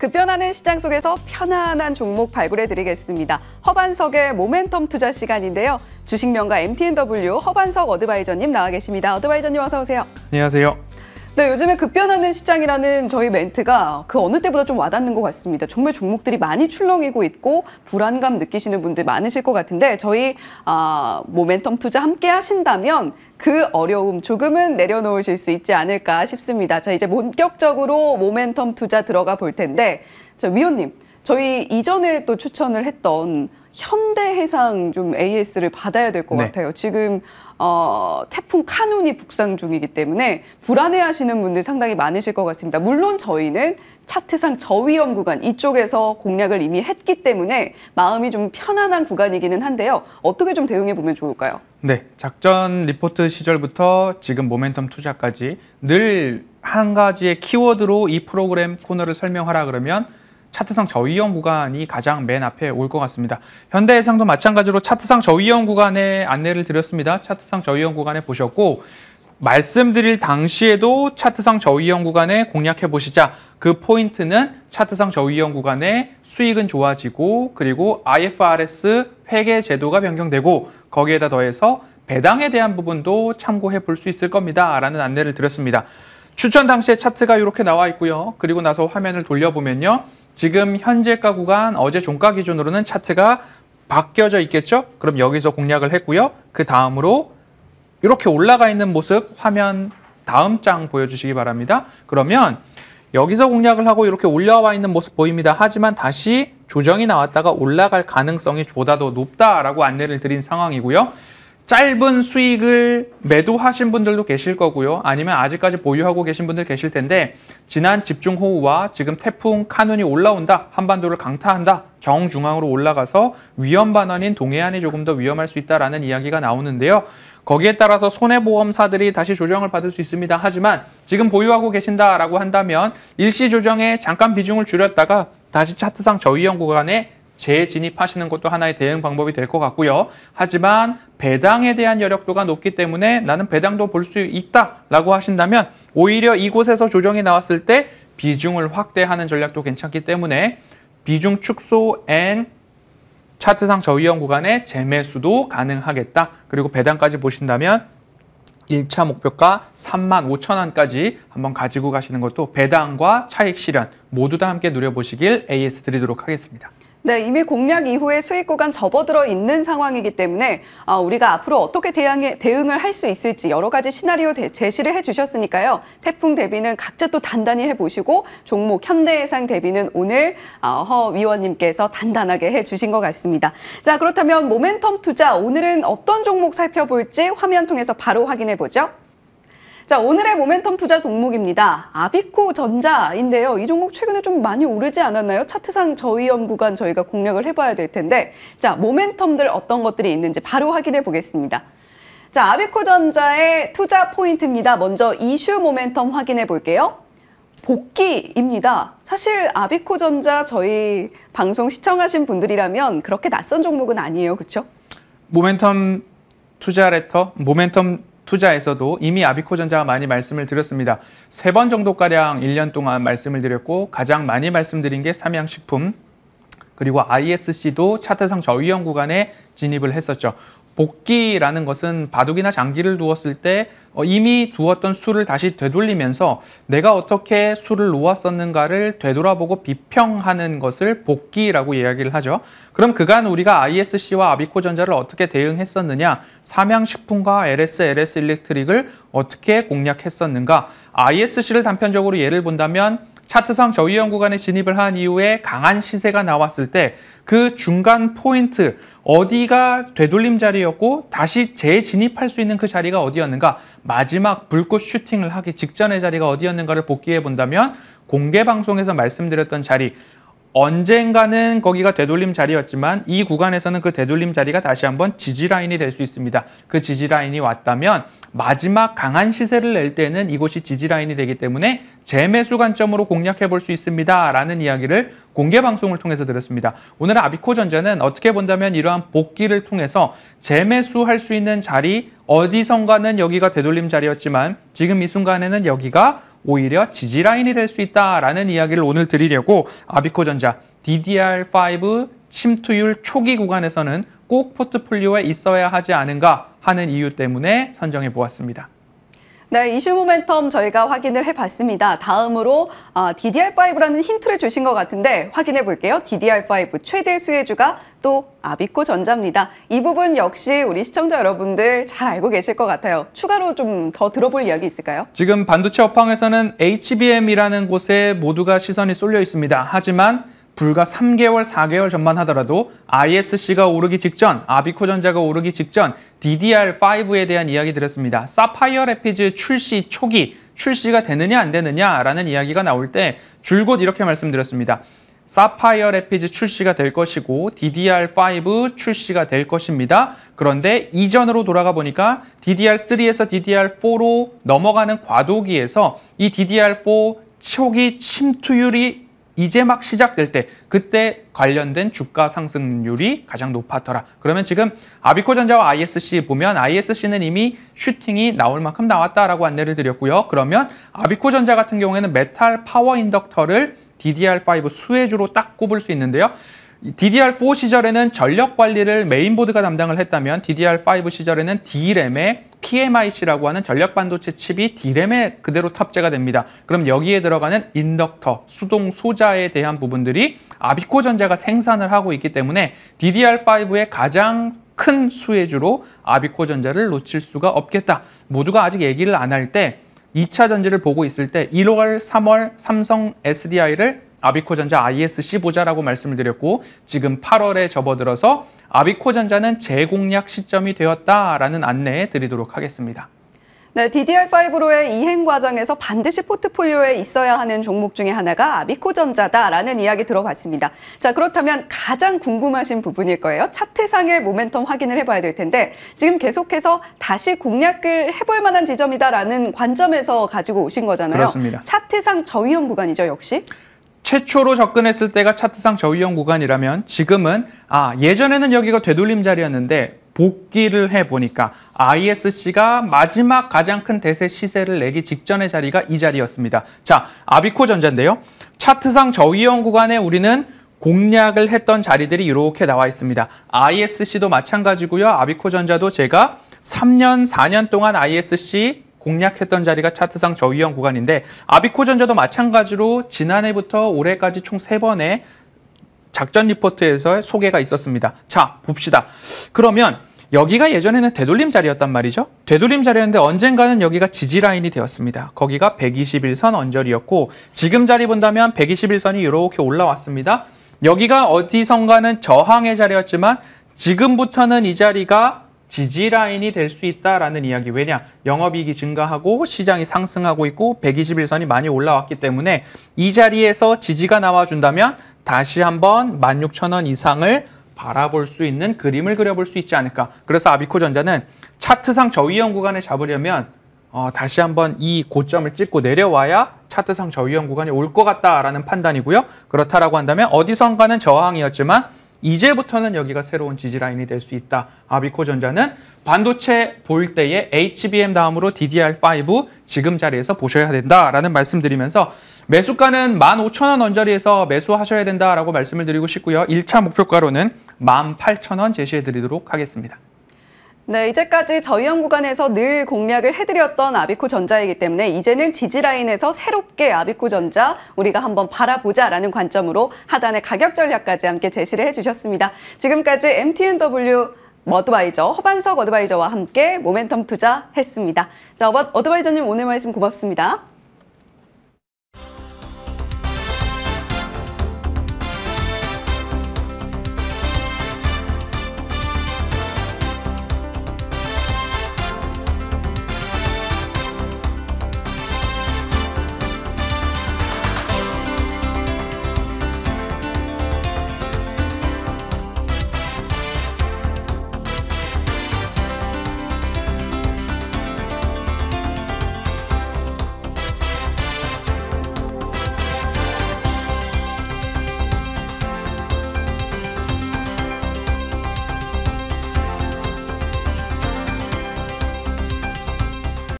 급변하는 시장 속에서 편안한 종목 발굴해드리겠습니다. 허반석의 모멘텀 투자 시간인데요. 주식명가 MTNW 허반석 어드바이저님 나와 계십니다. 어드바이저님 어서 오세요. 안녕하세요. 네, 요즘에 급변하는 시장이라는 저희 멘트가 그 어느 때보다 좀 와닿는 것 같습니다. 정말 종목들이 많이 출렁이고 있고 불안감 느끼시는 분들 많으실 것 같은데 저희 모멘텀 투자 함께 하신다면 그 어려움 조금은 내려놓으실 수 있지 않을까 싶습니다. 자, 이제 본격적으로 모멘텀 투자 들어가 볼 텐데 위원님, 저희 이전에 또 추천을 했던 현대해상 좀 AS를 받아야 될 것 같아요. 지금 태풍 카눈이 북상 중이기 때문에 불안해하시는 분들 상당히 많으실 것 같습니다. 물론 저희는 차트상 저위험 구간 이쪽에서 공략을 이미 했기 때문에 마음이 좀 편안한 구간이기는 한데요. 어떻게 좀 대응해 보면 좋을까요? 네, 작전 리포트 시절부터 지금 모멘텀 투자까지 늘 한 가지의 키워드로 이 프로그램 코너를 설명하라 그러면 차트상 저위험 구간이 가장 맨 앞에 올 것 같습니다. 현대해상도 마찬가지로 차트상 저위험 구간에 안내를 드렸습니다. 차트상 저위험 구간에 보셨고 말씀드릴 당시에도 차트상 저위험 구간에 공략해 보시자. 그 포인트는 차트상 저위험 구간에 수익은 좋아지고 그리고 IFRS 회계 제도가 변경되고 거기에다 더해서 배당에 대한 부분도 참고해 볼 수 있을 겁니다. 라는 안내를 드렸습니다. 추천 당시에 차트가 이렇게 나와 있고요. 그리고 나서 화면을 돌려보면요. 지금 현재가 구간 어제 종가 기준으로는 차트가 바뀌어져 있겠죠? 그럼 여기서 공략을 했고요. 그 다음으로 이렇게 올라가 있는 모습 화면 다음 장 보여주시기 바랍니다. 그러면 여기서 공략을 하고 이렇게 올라와 있는 모습 보입니다. 하지만 다시 조정이 나왔다가 올라갈 가능성이 보다 더 높다라고 안내를 드린 상황이고요. 짧은 수익을 매도하신 분들도 계실 거고요. 아니면 아직까지 보유하고 계신 분들 계실 텐데 지난 집중호우와 지금 태풍 카눈이 올라온다. 한반도를 강타한다. 정중앙으로 올라가서 위험 반환인 동해안이 조금 더 위험할 수 있다라는 이야기가 나오는데요. 거기에 따라서 손해보험사들이 다시 조정을 받을 수 있습니다. 하지만 지금 보유하고 계신다라고 한다면 일시 조정에 잠깐 비중을 줄였다가 다시 차트상 저위험 구간에 재진입하시는 것도 하나의 대응 방법이 될 것 같고요. 하지만 배당에 대한 여력도가 높기 때문에 나는 배당도 볼 수 있다라고 하신다면 오히려 이곳에서 조정이 나왔을 때 비중을 확대하는 전략도 괜찮기 때문에 비중 축소 앤 차트상 저위험 구간에 재매수도 가능하겠다. 그리고 배당까지 보신다면 1차 목표가 35,000원까지 한번 가지고 가시는 것도 배당과 차익 실현 모두 다 함께 누려보시길 AS 드리도록 하겠습니다. 네, 이미 공략 이후에 수익 구간 접어들어 있는 상황이기 때문에 우리가 앞으로 어떻게 대응을 할 수 있을지 여러 가지 시나리오 제시를 해주셨으니까요. 태풍 대비는 각자 또 단단히 해보시고 종목 현대해상 대비는 오늘 허 위원님께서 단단하게 해주신 것 같습니다. 자, 그렇다면 모멘텀 투자 오늘은 어떤 종목 살펴볼지 화면 통해서 바로 확인해 보죠. 자, 오늘의 모멘텀 투자 종목입니다. 아비코 전자인데요. 이 종목 최근에 좀 많이 오르지 않았나요? 차트상 저위험 구간 저희가 공략을 해봐야 될 텐데 자, 모멘텀들 어떤 것들이 있는지 바로 확인해 보겠습니다. 자, 아비코 전자의 투자 포인트입니다. 먼저 이슈 모멘텀 확인해 볼게요. 복귀입니다. 사실 아비코 전자 저희 방송 시청하신 분들이라면 그렇게 낯선 종목은 아니에요. 그렇죠? 모멘텀 투자 레터, 모멘텀 투자에서도 이미 아비코전자가 많이 말씀을 드렸습니다. 3번 정도가량 1년 동안 말씀을 드렸고 가장 많이 말씀드린 게 삼양식품 그리고 ISC도 차트상 저위험 구간에 진입을 했었죠. 복귀라는 것은 바둑이나 장기를 두었을 때 이미 두었던 수를 다시 되돌리면서 내가 어떻게 수를 놓았었는가를 되돌아보고 비평하는 것을 복귀라고 이야기를 하죠. 그럼 그간 우리가 ISC와 아비코전자를 어떻게 대응했었느냐, 삼양식품과 LS 일렉트릭을 어떻게 공략했었는가. ISC를 단편적으로 예를 본다면 차트상 저위험 구간에 진입을 한 이후에 강한 시세가 나왔을 때 그 중간 포인트 어디가 되돌림 자리였고 다시 재진입할 수 있는 그 자리가 어디였는가, 마지막 불꽃 슈팅을 하기 직전의 자리가 어디였는가를 복귀해 본다면 공개 방송에서 말씀드렸던 자리, 언젠가는 거기가 되돌림 자리였지만 이 구간에서는 그 되돌림 자리가 다시 한번 지지라인이 될 수 있습니다. 그 지지라인이 왔다면 마지막 강한 시세를 낼 때는 이곳이 지지라인이 되기 때문에 재매수 관점으로 공략해 볼 수 있습니다. 라는 이야기를 공개 방송을 통해서 드렸습니다. 오늘 아비코전자는 어떻게 본다면 이러한 복귀를 통해서 재매수할 수 있는 자리, 어디선가는 여기가 되돌림 자리였지만 지금 이 순간에는 여기가 오히려 지지라인이 될 수 있다라는 이야기를 오늘 드리려고 아비코전자 DDR5 침투율 초기 구간에서는 꼭 포트폴리오에 있어야 하지 않은가 하는 이유 때문에 선정해 보았습니다. 네, 이슈 모멘텀 저희가 확인을 해봤습니다. 다음으로 DDR5라는 힌트를 주신 것 같은데 확인해 볼게요. DDR5 최대 수혜주가 또 아비코전자입니다. 이 부분 역시 우리 시청자 여러분들 잘 알고 계실 것 같아요. 추가로 좀 더 들어볼 이야기 있을까요? 지금 반도체 업황에서는 HBM이라는 곳에 모두가 시선이 쏠려 있습니다. 하지만 불과 3개월, 4개월 전만 하더라도 ISC가 오르기 직전, 아비코전자가 오르기 직전 DDR5에 대한 이야기 드렸습니다. 사파이어 래피즈 출시 초기, 출시가 되느냐 안 되느냐라는 이야기가 나올 때 줄곧 이렇게 말씀드렸습니다. 사파이어 래피즈 출시가 될 것이고 DDR5 출시가 될 것입니다. 그런데 이전으로 돌아가 보니까 DDR3에서 DDR4로 넘어가는 과도기에서 이 DDR4 초기 침투율이 이제 막 시작될 때 그때 관련된 주가 상승률이 가장 높았더라. 그러면 지금 아비코전자와 ISC 보면 ISC는 이미 슈팅이 나올 만큼 나왔다라고 안내를 드렸고요. 그러면 아비코전자 같은 경우에는 메탈 파워 인덕터를 DDR5 수혜주로 딱 꼽을 수 있는데요. DDR4 시절에는 전력 관리를 메인보드가 담당을 했다면 DDR5 시절에는 D램에 PMIC라고 하는 전력 반도체 칩이 D램에 그대로 탑재가 됩니다. 그럼 여기에 들어가는 인덕터, 수동 소자에 대한 부분들이 아비코전자가 생산을 하고 있기 때문에 DDR5의 가장 큰 수혜주로 아비코전자를 놓칠 수가 없겠다. 모두가 아직 얘기를 안 할 때 2차 전지를 보고 있을 때 1월, 3월 삼성 SDI를 아비코전자 ISC 보자라고 말씀을 드렸고 지금 8월에 접어들어서 아비코전자는 재공략 시점이 되었다라는 안내해 드리도록 하겠습니다. 네, DDR5로의 이행 과정에서 반드시 포트폴리오에 있어야 하는 종목 중에 하나가 아비코전자다라는 이야기 들어봤습니다. 자, 그렇다면 가장 궁금하신 부분일 거예요. 차트상의 모멘텀 확인을 해봐야 될 텐데 지금 계속해서 다시 공략을 해볼 만한 지점이다라는 관점에서 가지고 오신 거잖아요. 그렇습니다. 차트상 저위험 구간이죠, 역시? 최초로 접근했을 때가 차트상 저위험 구간이라면 지금은 예전에는 여기가 되돌림 자리였는데 복귀를 해보니까 ISC가 마지막 가장 큰 대세 시세를 내기 직전의 자리가 이 자리였습니다. 자, 아비코전자인데요. 차트상 저위험 구간에 우리는 공략을 했던 자리들이 이렇게 나와 있습니다. ISC도 마찬가지고요. 아비코전자도 제가 3년, 4년 동안 ISC 공략했던 자리가 차트상 저위험 구간인데 아비코전자도 마찬가지로 지난해부터 올해까지 총 3번의 작전 리포트에서 소개가 있었습니다. 자, 봅시다. 그러면 여기가 예전에는 되돌림 자리였단 말이죠. 되돌림 자리였는데 언젠가는 여기가 지지라인이 되었습니다. 거기가 121선 언저리였고 지금 자리 본다면 121선이 이렇게 올라왔습니다. 여기가 어디선가는 저항의 자리였지만 지금부터는 이 자리가 지지라인이 될 수 있다라는 이야기. 왜냐? 영업이익이 증가하고 시장이 상승하고 있고 121선이 많이 올라왔기 때문에 이 자리에서 지지가 나와준다면 다시 한번 16,000원 이상을 바라볼 수 있는 그림을 그려볼 수 있지 않을까. 그래서 아비코전자는 차트상 저위험 구간을 잡으려면 다시 한번 이 고점을 찍고 내려와야 차트상 저위험 구간이 올 것 같다라는 판단이고요. 그렇다라고 한다면 어디선가는 저항이었지만 이제부터는 여기가 새로운 지지라인이 될 수 있다. 아비코전자는 반도체 볼 때에 HBM 다음으로 DDR5 지금 자리에서 보셔야 된다라는 말씀드리면서 매수가는 15,000원 언저리에서 매수하셔야 된다라고 말씀을 드리고 싶고요. 1차 목표가로는 18,000원 제시해 드리도록 하겠습니다. 네, 이제까지 저위험 구간에서 늘 공략을 해드렸던 아비코전자이기 때문에 이제는 지지라인에서 새롭게 아비코전자 우리가 한번 바라보자라는 관점으로 하단의 가격 전략까지 함께 제시를 해주셨습니다. 지금까지 MTNW 어드바이저 허반석 어드바이저와 함께 모멘텀 투자 했습니다. 자, 어드바이저님 오늘 말씀 고맙습니다.